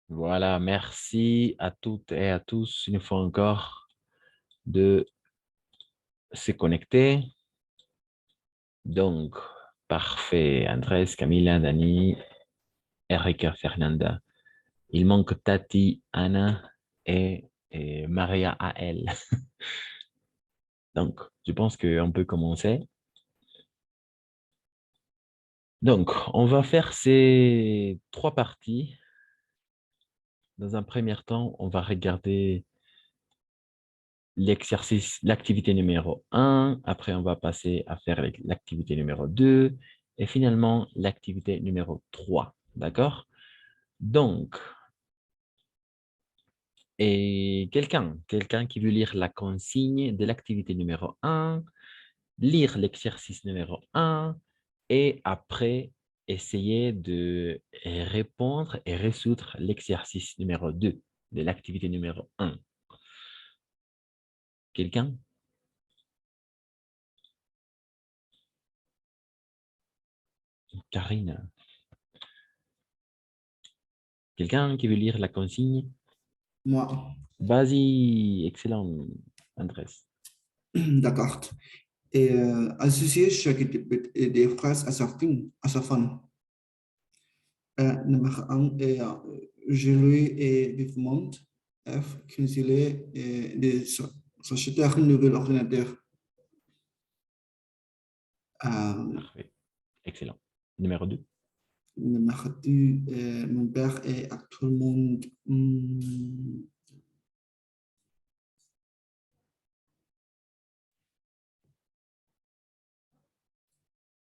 Voilà, merci à toutes et à tous une fois encore de se connecter. Donc, parfait. Andrés, Camila, Dani, Erika, Fernanda. Il manque Tati, Anna et Maria à elle. Donc, je pense qu'on peut commencer. Donc, on va faire ces trois parties. Dans un premier temps, on va regarder l'exercice, l'activité numéro un. Après, on va passer à faire l'activité numéro 2. Et finalement, l'activité numéro 3. D'accord? Donc, et quelqu'un qui veut lire la consigne de l'activité numéro un, lire l'exercice numéro un, et après, essayer de répondre et résoudre l'exercice numéro 2 de l'activité numéro un. Quelqu'un? Karine. Quelqu'un qui veut lire la consigne? Moi, Vas-y, excellent, Andrés. d'accord. Et associer chaque des phrases à sa fin. Nummer 1 est je lui et vivement. F, consuler et de s'acheter un nouvel ordinateur. Euh, Parfait, excellent. Numéro 2. Nummer 2, mon père est actuellement.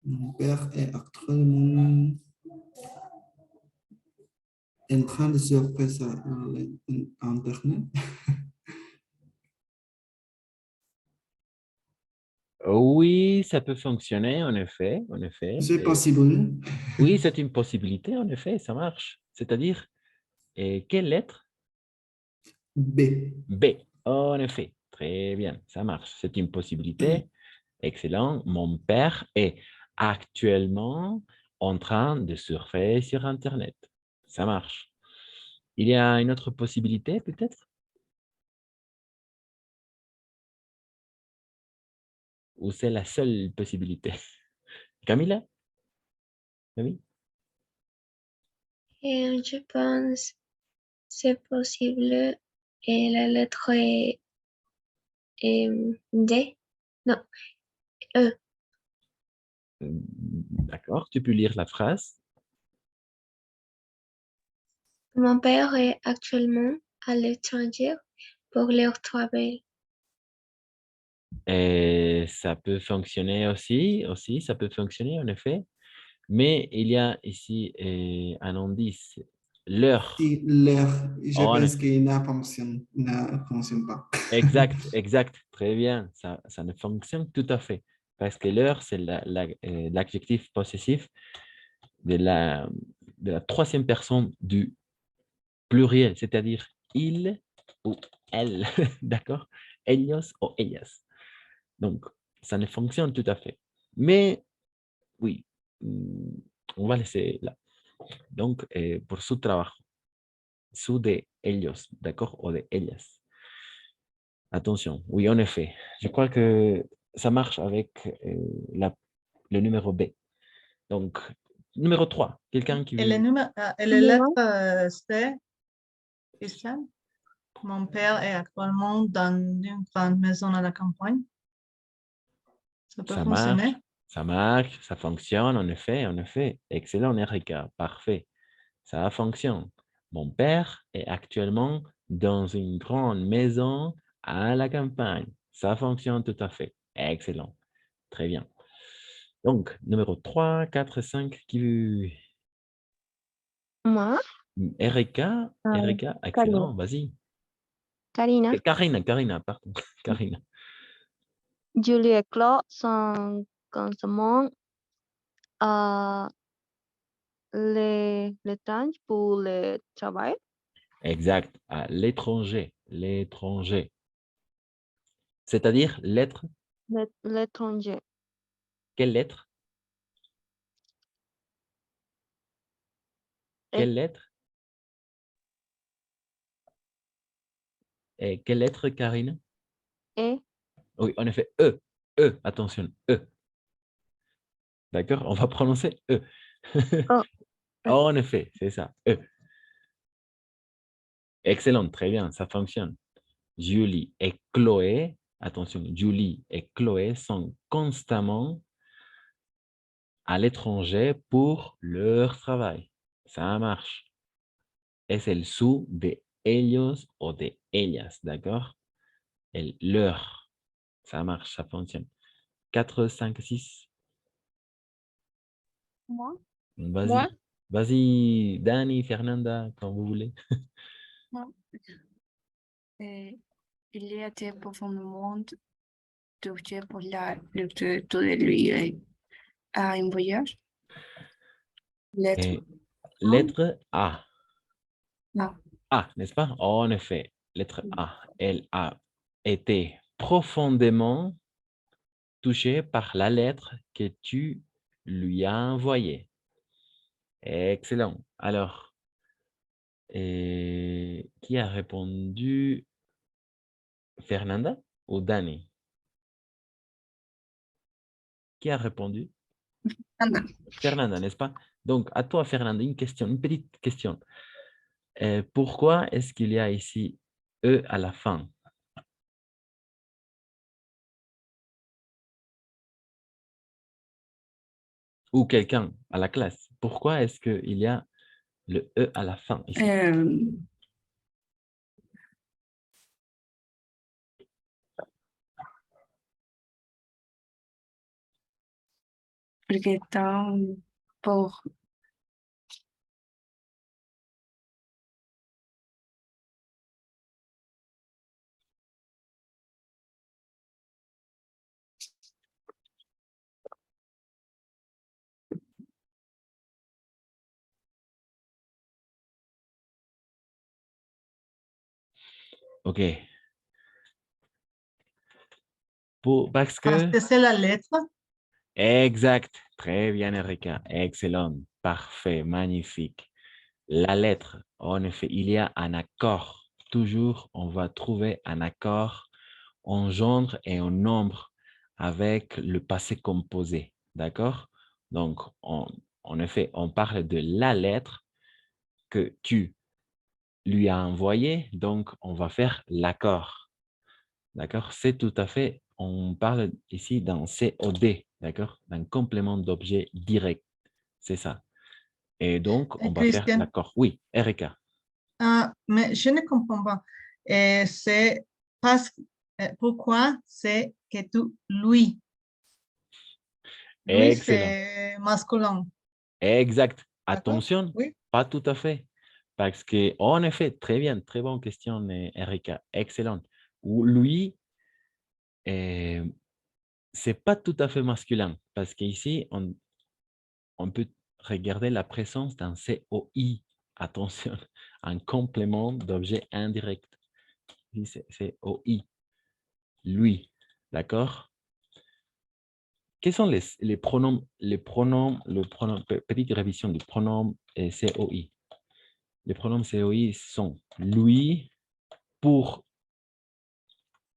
Mon père est actuellement en train de surfer sur Internet. Oui, ça peut fonctionner, en effet, en effet. C'est possible. Oui, c'est une possibilité, en effet, ça marche. C'est-à-dire, quelle lettre? B. B. En effet, très bien, ça marche. C'est une possibilité. Excellent. Mon père est actuellement en train de surfer sur Internet. Ça marche. Il y a une autre possibilité, peut-être? Ou c'est la seule possibilité? Camilla? Oui. Et je pense c'est possible. Et la lettre est D. Non, E. D'accord, tu peux lire la phrase. Mon père est actuellement à l'étranger pour leur travail. Et ça peut fonctionner aussi, ça peut fonctionner en effet. Mais il y a ici un indice, l'heure. Si l'heure, je En pense effet, qu'il ne fonctionne pas. exact, exact, très bien. Ça ne fonctionne tout à fait. Parce que l'heure, c'est l'adjectif possessif de de la troisième personne du pluriel, c'est-à-dire il ou elle. D'accord? Ellos ou ellas. Donc, ça ne fonctionne tout à fait. Mais oui, on va laisser là. Donc, pour su trabajo, su de ellos, d'accord? O de ellas. Attention, oui, en effet. Je crois que ça marche avec le numéro B. Donc, numéro 3, quelqu'un qui Et le veut... numéro, et les lettres C, Christian, mon père est actuellement dans une grande maison à la campagne. Ça peut Ça fonctionner. marche, ça fonctionne, en effet, en effet. Excellent, Erika, parfait. Ça fonctionne. Mon père est actuellement dans une grande maison à la campagne. Ça fonctionne tout à fait. Excellent. Très bien. Donc, numéro 3, 4, 5, qui veut... Moi, Erika, Erika, Karina. excellent, vas-y. Karina, Karina, pardon. Karina. Julie et Claude sont constamment à l'étranger pour le travail. Exact. À l'étranger. L'étranger. C'est-à-dire lettre. L'étranger. Quelle lettre? Et Quelle lettre? Et quelle lettre, Karina? E. Oui, en effet, E. E, attention, E. D'accord? On va prononcer E. Oh. En effet, c'est ça, E. Excellent, très bien, ça fonctionne. Julie et Chloé, attention, Julie et Chloé sont constamment à l'étranger pour leur travail. Ça marche. Es el su de ellos o de ellas, d'accord? El leur. Ça marche, ça fonctionne. 4, 5, 6. Moi, Vas-y. Moi? Vas-y, Dani, Fernanda, quand vous voulez. moi, il y a été profondément touché pour la lecture de lui à un voyage. Lettre Et lettre A. non. A, n'est-ce pas? En effet, lettre A. Elle a été profondément touchée par la lettre que tu lui as envoyée. Excellent. Alors, qui a répondu? Fernanda ou Dani? Qui a répondu? Anna. Fernanda, n'est-ce pas? Donc, à toi, Fernanda, une question, une petite question. Pourquoi est-ce qu'il y a ici E à la fin? Ou quelqu'un à la classe? Pourquoi est-ce qu'il y a le E à la fin ici? Porque está pour OK. Parce Parce que... que c'est la lettre. Exact. Très bien, Erika. Excellent. Parfait. Magnifique. La lettre, en effet, il y a un accord. Toujours, on va trouver un accord en gendre et en nombre avec le passé composé. D'accord? Donc, en effet, on parle de la lettre que tu lui as envoyée. Donc, on va faire l'accord. D'accord? C'est tout à fait, on parle ici d'un COD. D'accord? D'un complément d'objet direct. C'est ça. Et donc, on va faire Christian, l'accord. Oui, Erika. mais je ne comprends pas. C'est parce pourquoi c'est que tu, lui. Lui, Excellent. c'est masculin. Exact. D'accord? Attention, Oui. pas tout à fait. Parce que, en effet, très bien, très bonne question, Erika. Excellente. Ou lui, c'est pas tout à fait masculin. Parce qu'ici, on peut regarder la présence d'un COI. Attention, un complément d'objet indirect. Ici, c'est COI. Lui. D'accord? Quels sont les pronoms, petite révision du pronom COI. Les pronoms COI sont lui pour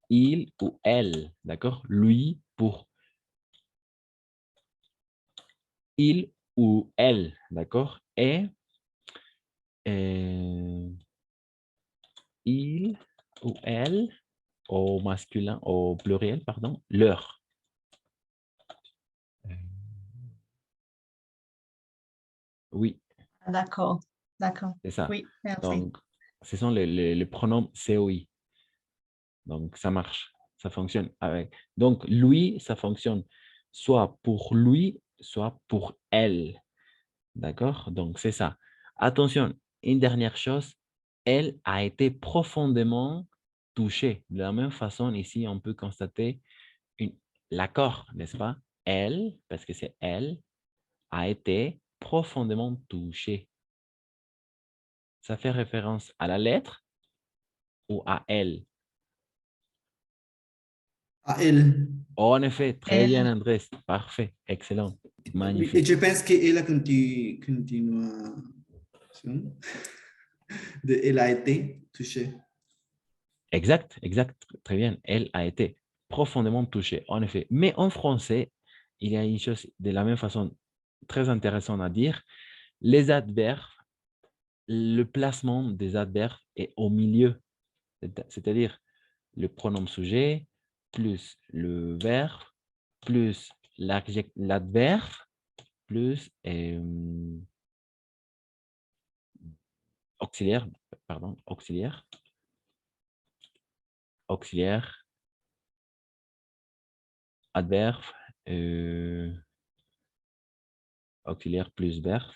il ou elle, d'accord? Lui pour il ou elle, d'accord? Et il ou elle, au masculin, au pluriel, pardon, leur. Oui, D'accord. D'accord. c'est ça. Oui, merci. Donc, ce sont les pronoms COI. Donc, ça marche, ça fonctionne avec. Donc, lui, ça fonctionne soit pour lui, soit pour elle. D'accord? Donc, c'est ça. Attention, une dernière chose, elle a été profondément touchée. De la même façon, ici, on peut constater l'accord, n'est-ce pas? Elle, parce que c'est elle, a été profondément touchée. Ça fait référence à la lettre ou à elle? À elle. En effet, très Elle. bien, Andrés. Parfait, excellent, Et magnifique. je pense qu'elle a continuation de elle a été touchée. Exact, exact, très bien. Elle a été profondément touchée, en effet. Mais en français, il y a une chose de la même façon très intéressante à dire. Les adverbes, le placement des adverbes est au milieu, c'est-à-dire le pronom sujet plus le verbe plus l'adverbe plus auxiliaire, pardon, auxiliaire, adverbe, auxiliaire plus verbe,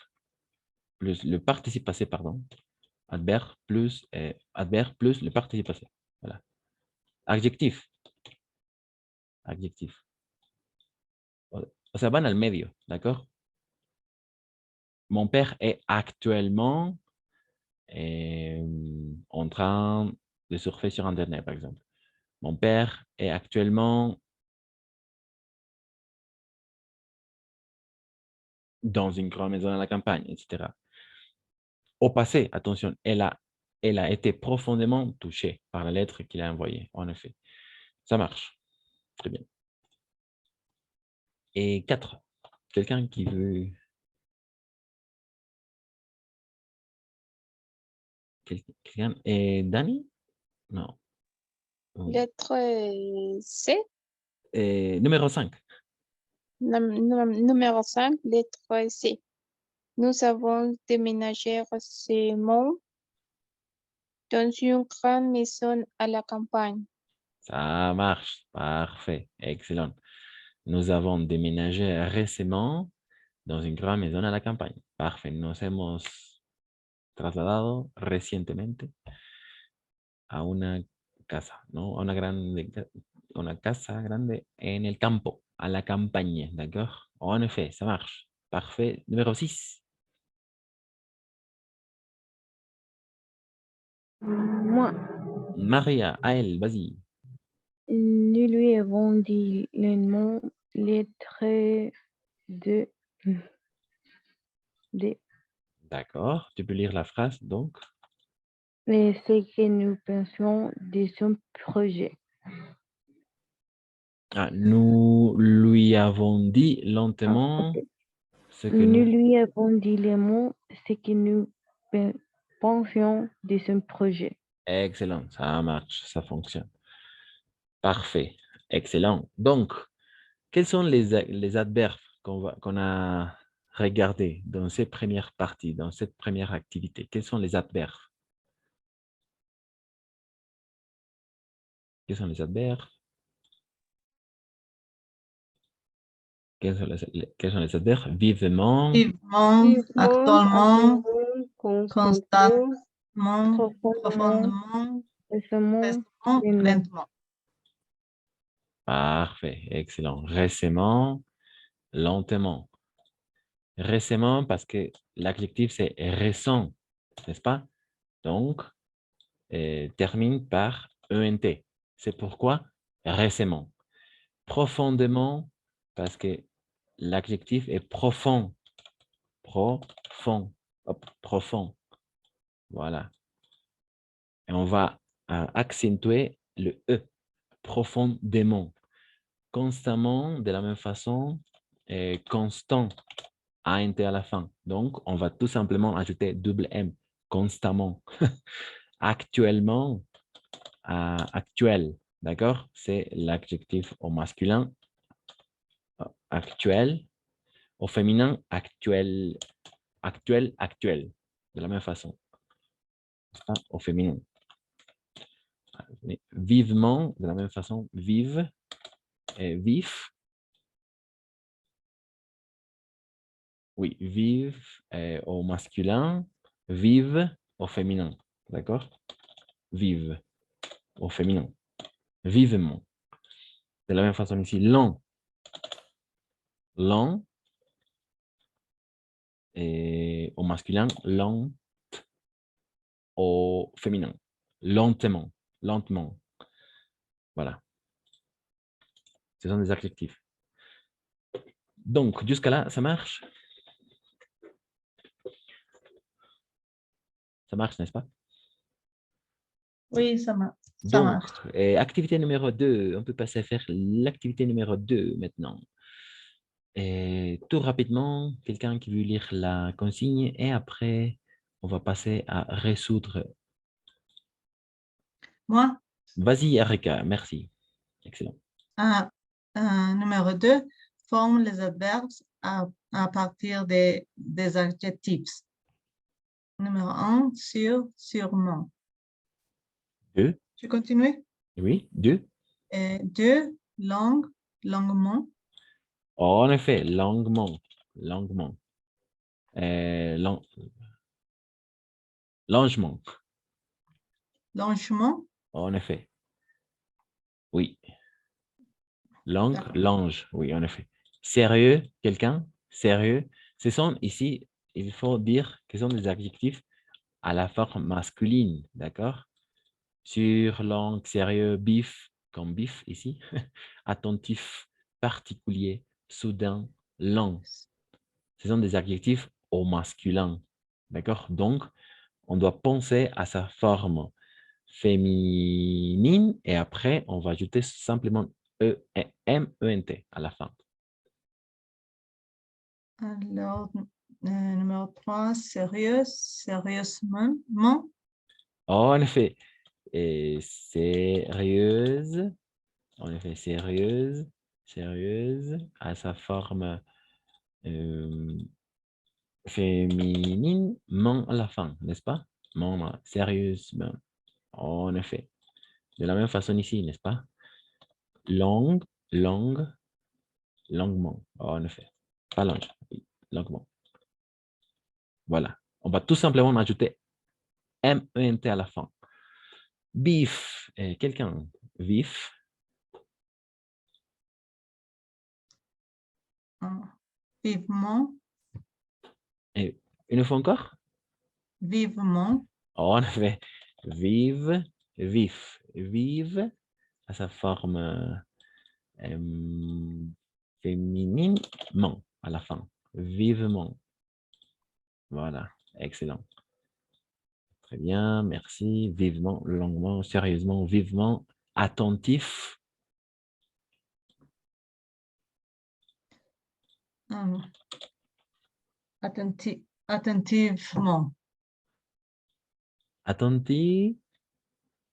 plus le participe passé, pardon, adverbe plus le participe passé. Voilà. Adjectif. Adjectif. O sea, van al medio, d'accord? Mon père est actuellement en train de surfer sur Internet, par exemple. Mon père est actuellement dans une grande maison à la campagne, etc. Au passé, attention, elle a été profondément touchée par la lettre qu'il a envoyée, en effet. Ça marche. Très bien. Et 4. Quelqu'un qui veut... Quelqu'un... Et Dani? Non. Oui. Lettre C. Numéro 5. Numéro 5, lettre C. Nous avons déménagé récemment dans une grande maison à la campagne. Ça marche. Parfait. Excellent. Nous avons déménagé récemment dans une grande maison à la campagne. Parfait. Nos hemos trasladado recientemente a una casa, ¿no? A una casa grande en el campo, à la campagne, d'accord? En effet, ça marche. Parfait. Numéro 6. Moi, Maria, à elle, vas-y. nous lui avons dit le nom, lettre de... D'accord. Tu peux lire la phrase, donc. Et ce que nous pensions de son projet. Ah, nous lui avons dit lentement ok. ce que Nous nous... lui avons dit les mots, ce que nous pensions de son projet. Excellent, ça marche, ça fonctionne. Parfait, excellent. Donc, quels sont les adverbes qu'on a regardés dans ces premières parties, dans cette première activité? Quels sont les adverbes? Quels sont les adverbes? Quels sont les adverbes? Vivement, Vivement, actuellement, constamment, profondément, profondément, récemment, récemment, lentement. lentement. parfait, excellent. Récemment, lentement. Récemment parce que l'adjectif c'est récent, n'est-ce pas? Donc, termine par ENT. C'est pourquoi récemment. Profondément parce que l'adjectif est profond. Profond. Hop, profond. Voilà. Et on va accentuer le E. Profondément. Constamment, de la même façon, constant. ANT à la fin. Donc, on va tout simplement ajouter double M. Constamment. Actuellement, actuel. D'accord? C'est l'adjectif au masculin. Actuel. Au féminin, actuel. Actuel, actuel. De la même façon. Au féminin. Vivement, de la même façon. Vive. Vif. Oui, vive au masculin. Vive au féminin. D'accord? Vive au féminin. Vivement. De la même façon ici, lent. Lent. Et au masculin, lent. Au féminin, lentement. Lentement. Voilà. Ce sont des adjectifs. Donc, jusqu'à là, ça marche? Ça marche, n'est-ce pas? Oui, ça marche. Ça Donc, marche. activité numéro 2, on peut passer à faire l'activité numéro 2 maintenant. Et tout rapidement, quelqu'un qui veut lire la consigne et après, on va passer à résoudre. Moi, Vas-y, Erika, merci. Excellent. numéro 2, forme les adverbes à partir des adjectifs. Numéro 1, sur, sûrement. 2, Je continue. oui, 2. Et 2, langue, longuement. En effet, longuement, longuement. Longement, Longement. en effet. Oui. Langue, D'accord. lange, oui, en effet. Sérieux, quelqu'un? Sérieux. Ce sont ici, il faut dire que ce sont des adjectifs à la forme masculine, d'accord? Sur, langue, sérieux, bif, comme bif ici. Attentif, particulier, soudain, lent. Ce sont des adjectifs au masculin, d'accord? Donc, on doit penser à sa forme féminine et après, on va ajouter simplement M-E-N-T à la fin. Alors, numéro 3, sérieux, sérieusement. En effet, et sérieuse, en effet, sérieuse, sérieuse, à sa forme féminine, man à la fin, n'est-ce pas? Man, sérieusement, en effet. De la même façon ici, n'est-ce pas? Longue, langue, longuement, en effet. Pas langue, oui, longuement. Voilà. On va tout simplement ajouter M-E-N-T à la fin. Bif, quelqu'un, vif. Vivement, Et une fois encore? vivement. En effet, vive, vif, vive, à sa forme fémininement à la fin. Vivement. Voilà, excellent. Très bien, merci. Vivement, longuement, sérieusement, vivement, attentif. Attentivement. Attentif.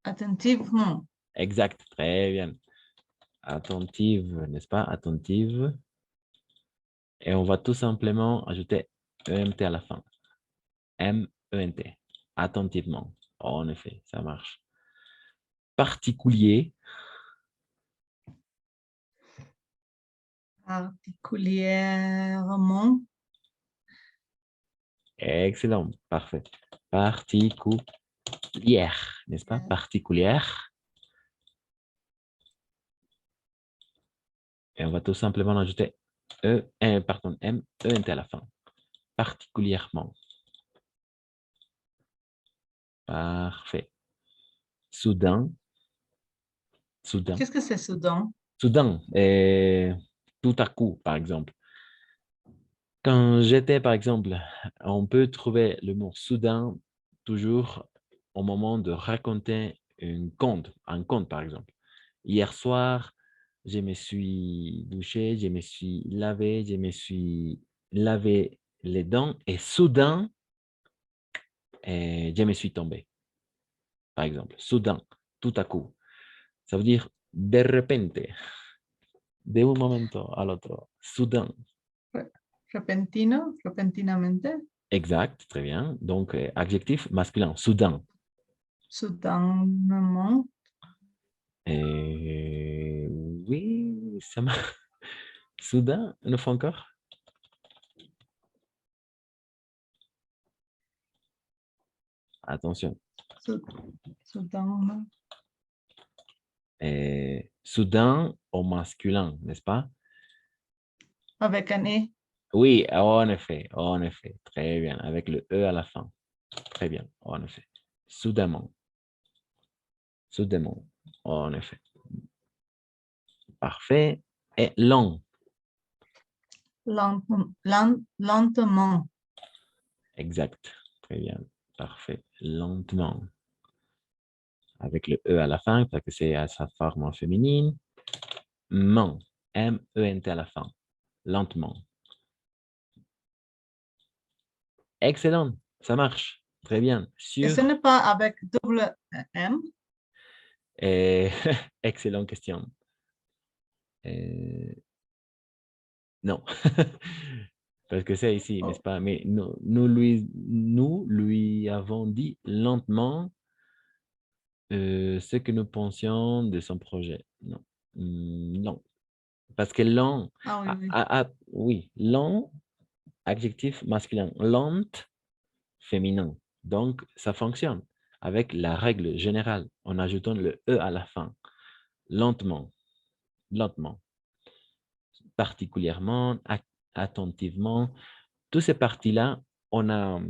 Attentivement. Exact, très bien. Attentive, n'est-ce pas? Attentive. Et on va tout simplement ajouter EMT à la fin. M-E-N-T. Attentivement. En effet, ça marche. Particulier. Particulièrement. Excellent, parfait. Particulière, n'est-ce pas? Particulière. Et on va tout simplement ajouter M-E-N-T à la fin. Particulièrement. Parfait. Soudain. Soudain. Qu'est-ce que c'est soudain? Soudain. Tout à coup, par exemple. Quand j'étais, par exemple, on peut trouver le mot soudain toujours au moment de raconter un conte, par exemple. Hier soir, je me suis douché, je me suis lavé, je me suis lavé les dents et soudain, je me suis tombé, par exemple. Soudain, tout à coup. Ça veut dire de repente, de un momento al otro, soudain. Repentino, repentinamente. Exact, très bien. Donc, adjectif masculin, soudain. Soudainement. Oui, ça marche. Soudain, une fois encore. Attention. Soudain. Soudain au masculin, n'est-ce pas? Avec un E. Oui, en effet, très bien, avec le E à la fin. Très bien, en effet. Soudainement. Soudainement, en effet. Parfait. Et lent. Lentement. Exact. Très bien. Parfait. Lentement. avec le E à la fin, parce que c'est à sa forme féminine. Ment, M-E-N-T à la fin, lentement. Excellent, ça marche, très bien. Et ce n'est pas avec double M? Et excellente question. Non, parce que c'est ici, n'est-ce pas? Mais nous lui avons dit lentement ce que nous pensions de son projet. Non, non. Parce que lent, Ah oui, oui. oui, lent, adjectif masculin, lente, féminin. Donc, ça fonctionne avec la règle générale en ajoutant le E à la fin. Lentement, lentement, particulièrement, attentivement. Toutes ces parties-là, on a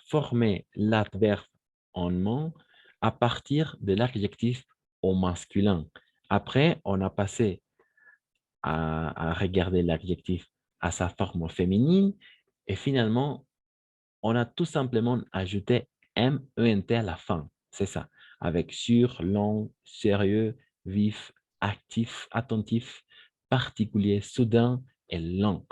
formé l'adverbe en ment à partir de l'adjectif au masculin. Après, on a passé à regarder l'adjectif à sa forme féminine et finalement, on a tout simplement ajouté M-E-N-T à la fin. C'est ça. Avec sur, long, sérieux, vif, actif, attentif, particulier, soudain et lent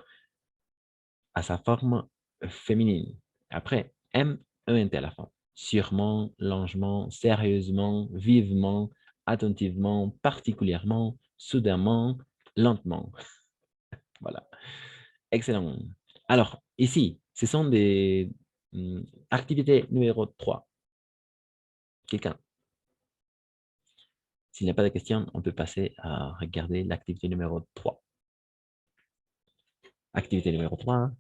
à sa forme féminine. Après, M-E-N-T à la fin. Sûrement, longuement, sérieusement, vivement, attentivement, particulièrement, soudainement, lentement. Voilà. Excellent. Alors, ici, ce sont des activités numéro 3. Quelqu'un? S'il n'y a pas de questions, on peut passer à regarder l'activité numéro 3. Activité numéro 3.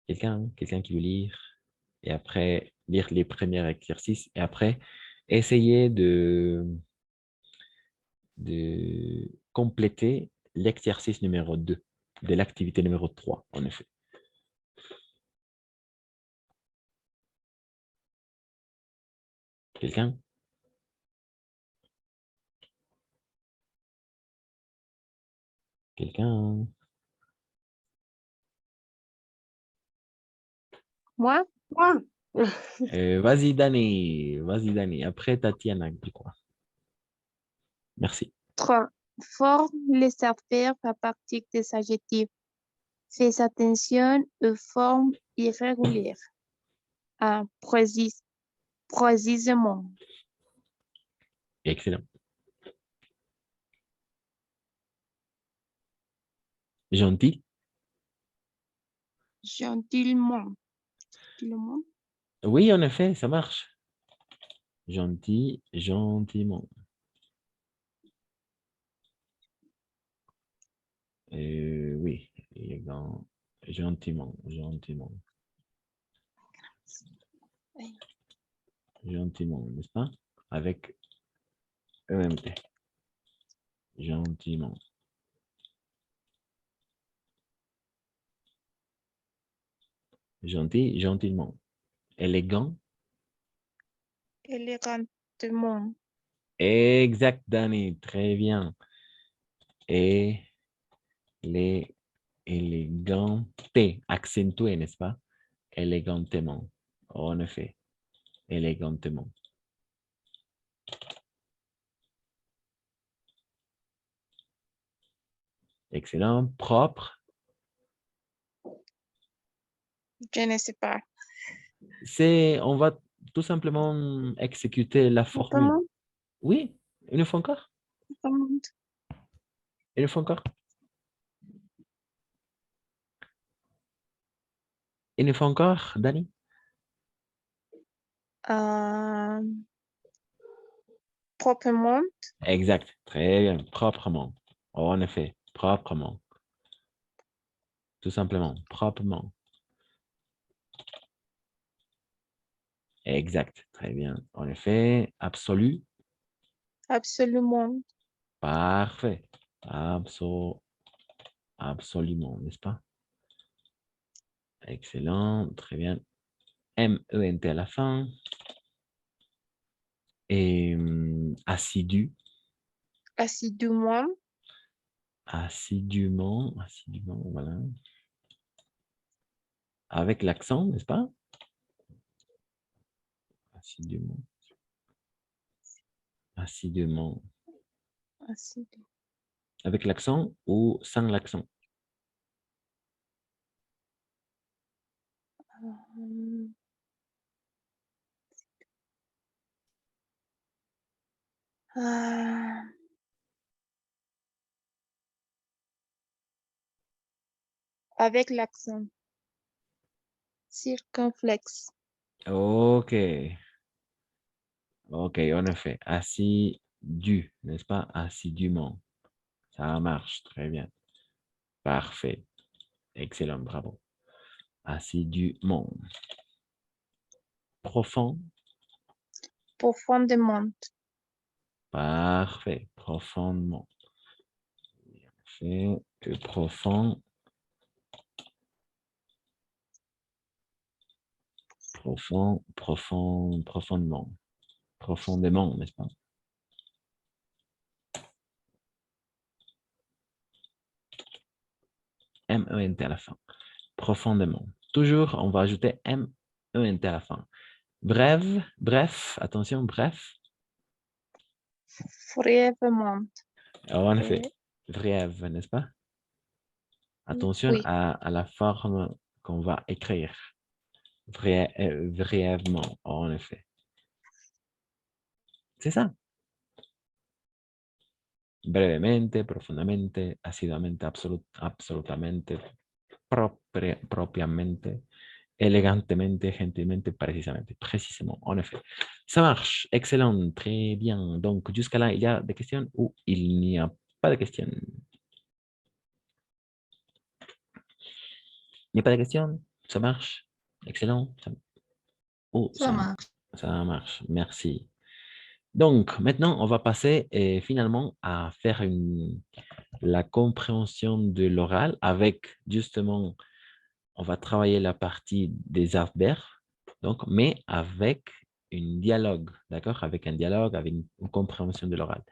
Quelqu'un qui veut lire et après lire les premiers exercices et après essayer de compléter l'exercice numéro 2 de l'activité numéro 3, en effet. Quelqu'un? Quelqu'un? Moi, Vas-y, Dani. Vas-y, Dani. Après, Tatiana, je crois. Merci. 3. Forme les adverbes à partir des adjectifs. Fais attention aux formes irrégulières. Précisément. Excellent. Gentil? Gentiment. Gentiment. Oui, en effet, ça marche. Gentil, gentiment. Oui, élégant, gentiment, gentiment. Gentiment, n'est-ce pas? Avec EMT. Gentiment. Gentil, gentiment. Élégant. Élégantement. Exact, Danny. Très bien. Et les éléganté, accentué, n'est-ce pas? Élégantement. En effet, élégantement. Excellent. Propre. Je ne sais pas. On va tout simplement exécuter la formule. Comment? Oui, une fois encore. Comment? Une fois encore. Une fois encore, Dani. Proprement. Exact. Très bien. Proprement. En effet, proprement. Tout simplement, proprement. Exact. Très bien. En effet, absolu. Absolument. Parfait. Absolument, n'est-ce pas? Excellent. Très bien. M-E-N-T à la fin. Et assidu. Assidûment. Assidûment, voilà. Avec l'accent, n'est-ce pas? Assidûment. Assidûment. Assidu. Avec l'accent ou sans l'accent? Hum, ah, avec l'accent. Circonflexe. Ok. Ok, en effet. Assidu, n'est-ce pas? Assidûment. Ça marche. Très bien. Parfait. Excellent. Bravo. Assidûment. Profond. Profondément. Parfait. Profondément. C'est que profond. Profondément. Profondément, n'est-ce pas? M-E-N-T à la fin. Profondément. Toujours, on va ajouter M-E-N-T à la fin. Bref, attention, bref. Brièvement. En effet, brève, n'est-ce pas? Attention Oui. à la forme qu'on va écrire. Brièvement, en effet. C'est ça. Brevemente, profundamente, asiduamente, absolutamente, propiamente, elegantemente, gentilmente, précisément, en effet. Ça marche, excellent, très bien. Donc, jusqu'à là, il y a des questions ou il n'y a pas de questions? Il n'y a pas de questions? Ça marche? Excellent. Oh, Ça marche. ça marche, merci. Donc, maintenant, on va passer finalement à faire la compréhension de l'oral avec justement, on va travailler la partie des adverbes, donc, mais avec un dialogue, d'accord? Avec un dialogue, avec une compréhension de l'oral.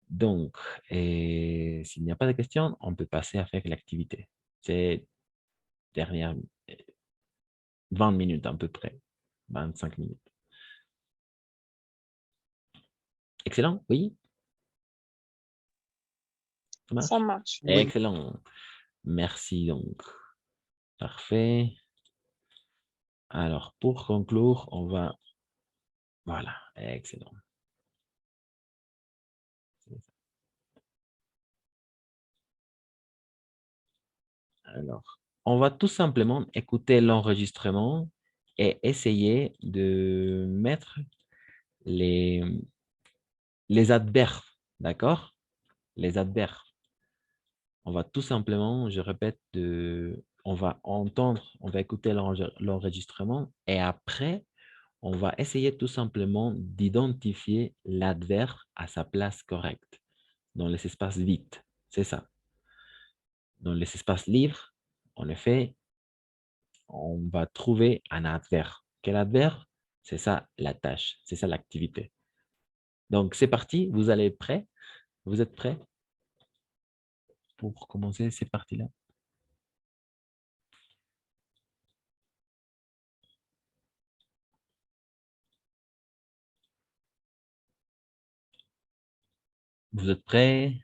Donc, s'il n'y a pas de questions, on peut passer à faire l'activité. C'est dernière 20 minutes à peu près, 25 minutes. Excellent, oui? Ça marche? Ça marche. Oui. Excellent. Merci donc. Parfait. Alors, pour conclure, on va... Voilà, excellent. Alors, on va tout simplement écouter l'enregistrement et essayer de mettre les adverbes, d'accord? Les adverbes. On va tout simplement, je répète, on va entendre, on va écouter l'enregistrement et après, on va essayer tout simplement d'identifier l'adverbe à sa place correcte dans les espaces vides. C'est ça. Dans les espaces libres, en effet, on va trouver un adverbe. Quel adverbe? C'est ça la tâche, c'est ça l'activité. Donc, c'est parti. Vous allez être prêts? Vous êtes prêts pour commencer ces parties-là? Vous êtes prêts?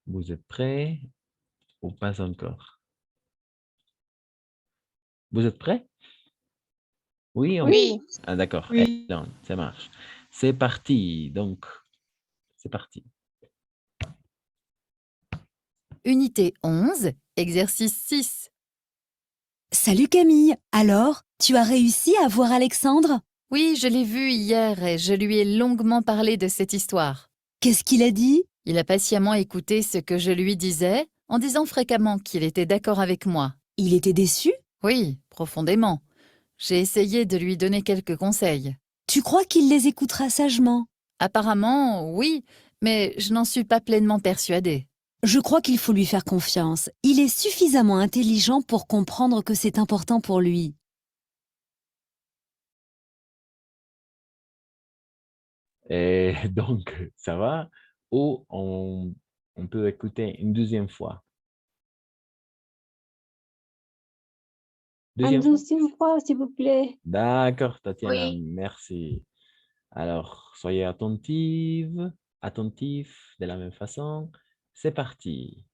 Vous êtes prêts ou pas encore? Vous êtes prêts? Oui, Oui. Ah, d'accord. Oui. Excellent, ça marche. C'est parti. Donc, c'est parti. Unité 11, exercice 6. Salut Camille, alors, tu as réussi à voir Alexandre? Oui, je l'ai vu hier et je lui ai longuement parlé de cette histoire. Qu'est-ce qu'il a dit? Il a patiemment écouté ce que je lui disais, en disant fréquemment qu'il était d'accord avec moi. Il était déçu? Oui, profondément. J'ai essayé de lui donner quelques conseils. Tu crois qu'il les écoutera sagement? Apparemment, oui, mais je n'en suis pas pleinement persuadée. Je crois qu'il faut lui faire confiance. Il est suffisamment intelligent pour comprendre que c'est important pour lui. Et donc, ça va? Ou on peut écouter une deuxième fois. Deuxième fois. deuxième fois, s'il vous plaît. D'accord, Tatiana, Oui. merci. Alors, soyez attentifs de la même façon. C'est parti.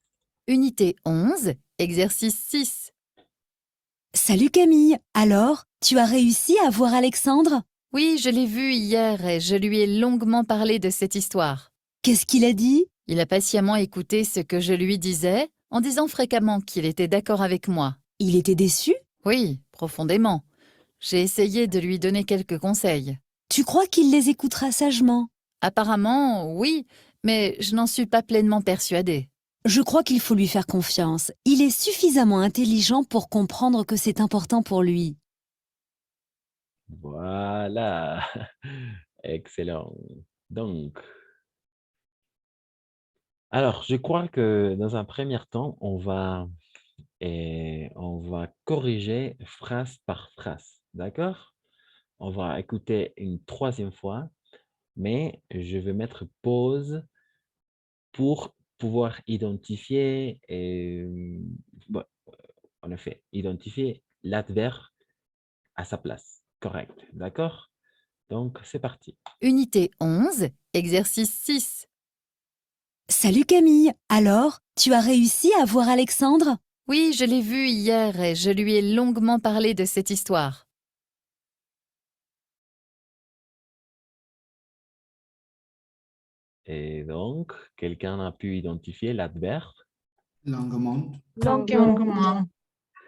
Unité 11, exercice 6. Salut Camille, alors, tu as réussi à voir Alexandre? Oui, je l'ai vu hier et je lui ai longuement parlé de cette histoire. Qu'est-ce qu'il a dit? Il a patiemment écouté ce que je lui disais, en disant fréquemment qu'il était d'accord avec moi. Il était déçu? Oui, profondément. J'ai essayé de lui donner quelques conseils. Tu crois qu'il les écoutera sagement? Apparemment, oui, mais je n'en suis pas pleinement persuadée. Je crois qu'il faut lui faire confiance. Il est suffisamment intelligent pour comprendre que c'est important pour lui. Voilà. Excellent. Donc, alors, je crois que dans un premier temps, on va corriger phrase par phrase. D'accord? On va écouter une troisième fois, mais je vais mettre pause pour pouvoir identifier, bon, en effet, identifier l'adverbe à sa place. Correct. D'accord? Donc, c'est parti. Unité 11, exercice 6. Salut Camille, alors, tu as réussi à voir Alexandre? Oui, je l'ai vu hier et je lui ai longuement parlé de cette histoire. Et donc, quelqu'un a pu identifier l'adverbe. Longuement. Longuement.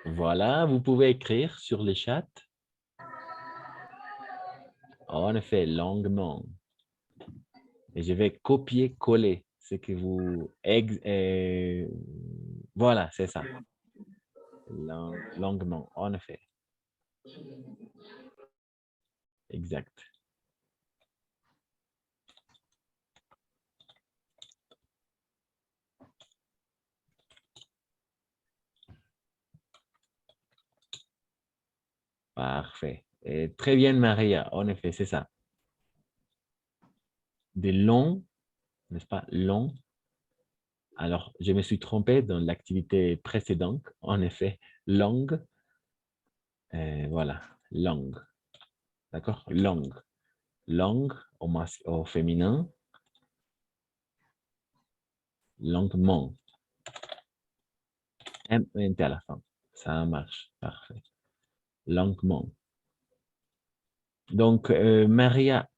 Voilà, vous pouvez écrire sur les chats. En effet, longuement. Et je vais copier-coller ce que vous... Voilà, c'est ça. Longuement, en effet. Exact. Parfait. Et très bien, Maria. En effet, c'est ça. De long, n'est-ce pas? Long. Alors, je me suis trompé dans l'activité précédente. En effet, longue. Voilà, longue. D'accord? Longue. Longue au féminin. Longuement. M-E-N-T à la fin. Ça marche. Parfait. Longuement. Donc, Maria,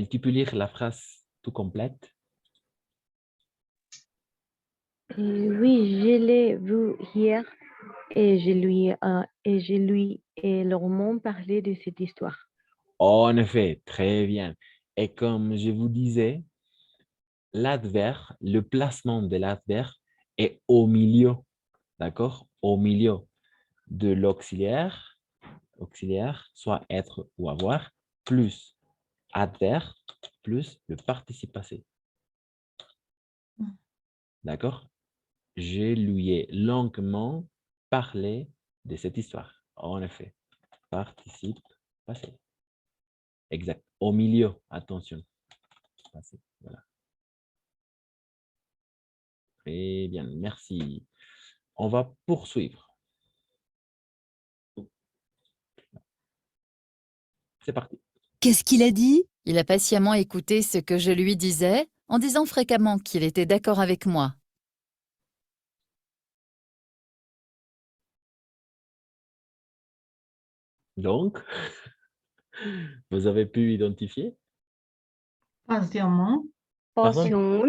tu peux lire la phrase tout complète? Oui, je l'ai vu hier et je lui ai longuement parlé de cette histoire. En effet, très bien. Et comme je vous disais, l'adverbe, le placement de l'adverbe est au milieu, d'accord? Au milieu de l'auxiliaire, soit être ou avoir, plus adverbe, plus le participe passé. D'accord? Je lui ai longuement parlé de cette histoire. En effet, participe passé. Exact. Au milieu, attention. Passé. Voilà. Très bien, merci. On va poursuivre. C'est parti. Qu'est-ce qu'il a dit? Il a patiemment écouté ce que je lui disais, en disant fréquemment qu'il était d'accord avec moi. Donc, vous avez pu identifier? Patiemment. Pardon?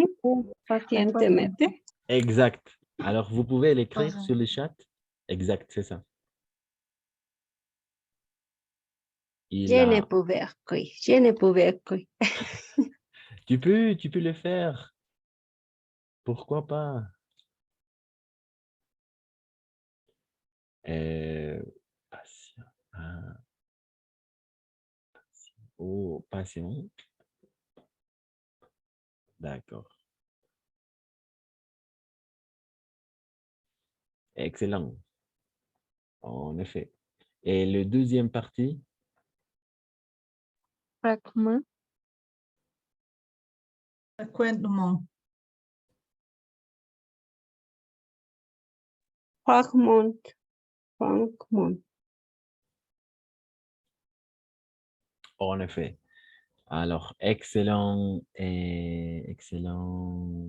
Pacientemente. Exact. Alors, vous pouvez l'écrire Pardon. sur le chat? Exact, c'est ça. Il Je ne a... pouvais écrire. Je ne pouvais écrire. Tu peux le faire. Pourquoi pas? Patient. Ah, oh, patient. D'accord. Excellent. En effet. Et le deuxième partie? Fragment. Fréquemment. Fragment. Fragment. En effet. Alors, excellent et excellent.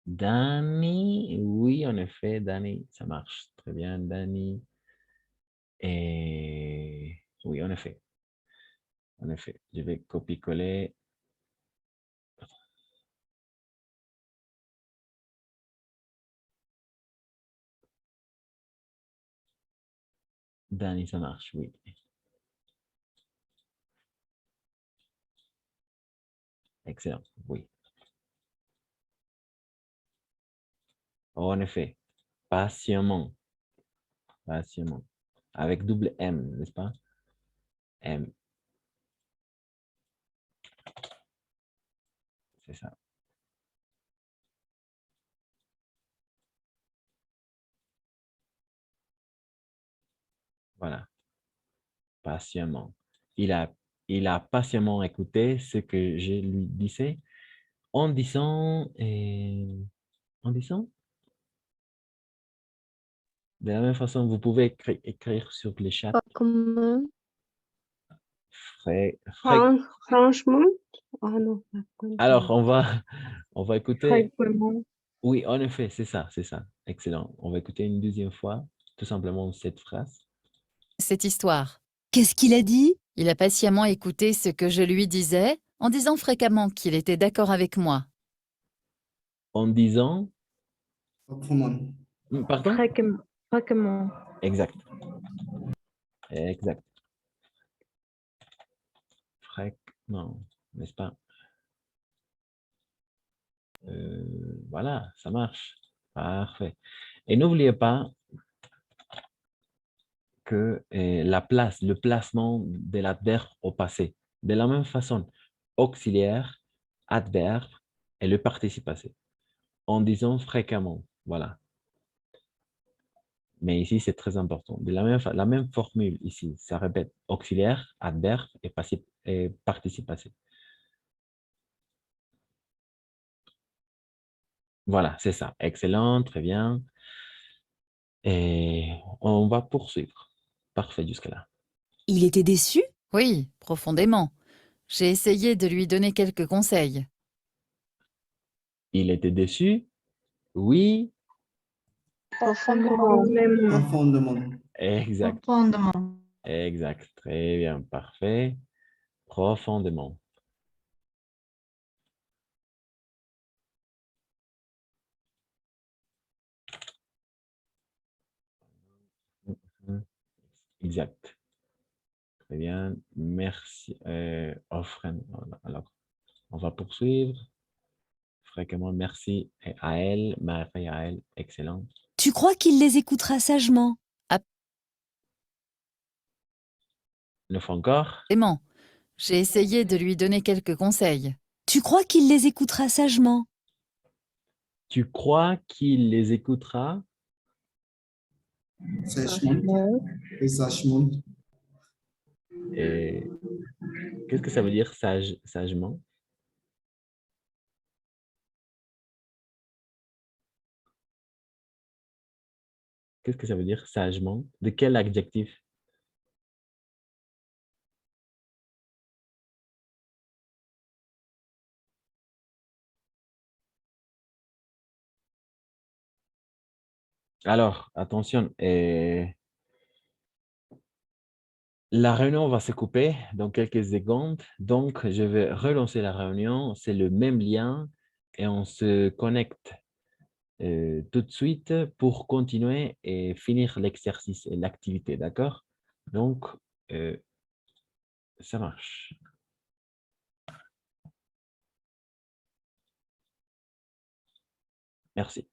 Danny, oui, en effet, Danny, ça marche très bien, Danny. Et oui, en effet, je vais copier-coller. Danny, ça marche, oui. Excellent, oui. En effet, patiemment, patiemment. Avec double M, n'est-ce pas? M. C'est ça. Voilà, patiemment. Il a patiemment écouté ce que je lui disais en disant, en disant, de la même façon, vous pouvez écrire sur le chat. Comment? Franchement? Ah non, pas franchement. Alors, on va écouter. Franchement. Oui, en effet, c'est ça. Excellent. On va écouter une deuxième fois, tout simplement cette phrase. Cette histoire. Qu'est-ce qu'il a dit? Il a patiemment écouté ce que je lui disais, en disant fréquemment qu'il était d'accord avec moi. En disant, Proprement. pardon? Fréquemment. Exact. Non, n'est-ce pas? Voilà, ça marche. Parfait. Et n'oubliez pas que le placement de l'adverbe au passé. De la même façon, auxiliaire, adverbe et le participe passé. En disant fréquemment, voilà. Mais ici, c'est très important. De la même formule ici, ça répète auxiliaire, adverbe et participe passé. Voilà, c'est ça. Excellent, très bien. Et on va poursuivre. Parfait jusque là. Il était déçu? Oui, profondément. J'ai essayé de lui donner quelques conseils. Il était déçu? Oui. Profondément. Profondément. Exact. Profondément. Exact. Très bien. Parfait. Profondément. Exact. Très bien. Merci. Offren. Alors, on va poursuivre. Fréquemment, merci à elle. Marie à elle. Excellent. Tu crois qu'il les écoutera sagement? Une fois encore. Vraiment. J'ai essayé de lui donner quelques conseils. Tu crois qu'il les écoutera sagement? Tu crois qu'il les écoutera? Sèchement. Et sèchement. Et qu'est-ce que ça veut dire sagement? Qu'est-ce que ça veut dire sagement? De quel adjectif? Alors, attention, la réunion va se couper dans quelques secondes. Donc, je vais relancer la réunion. C'est le même lien et on se connecte tout de suite pour continuer et finir l'exercice et l'activité, d'accord? Donc, ça marche. Merci.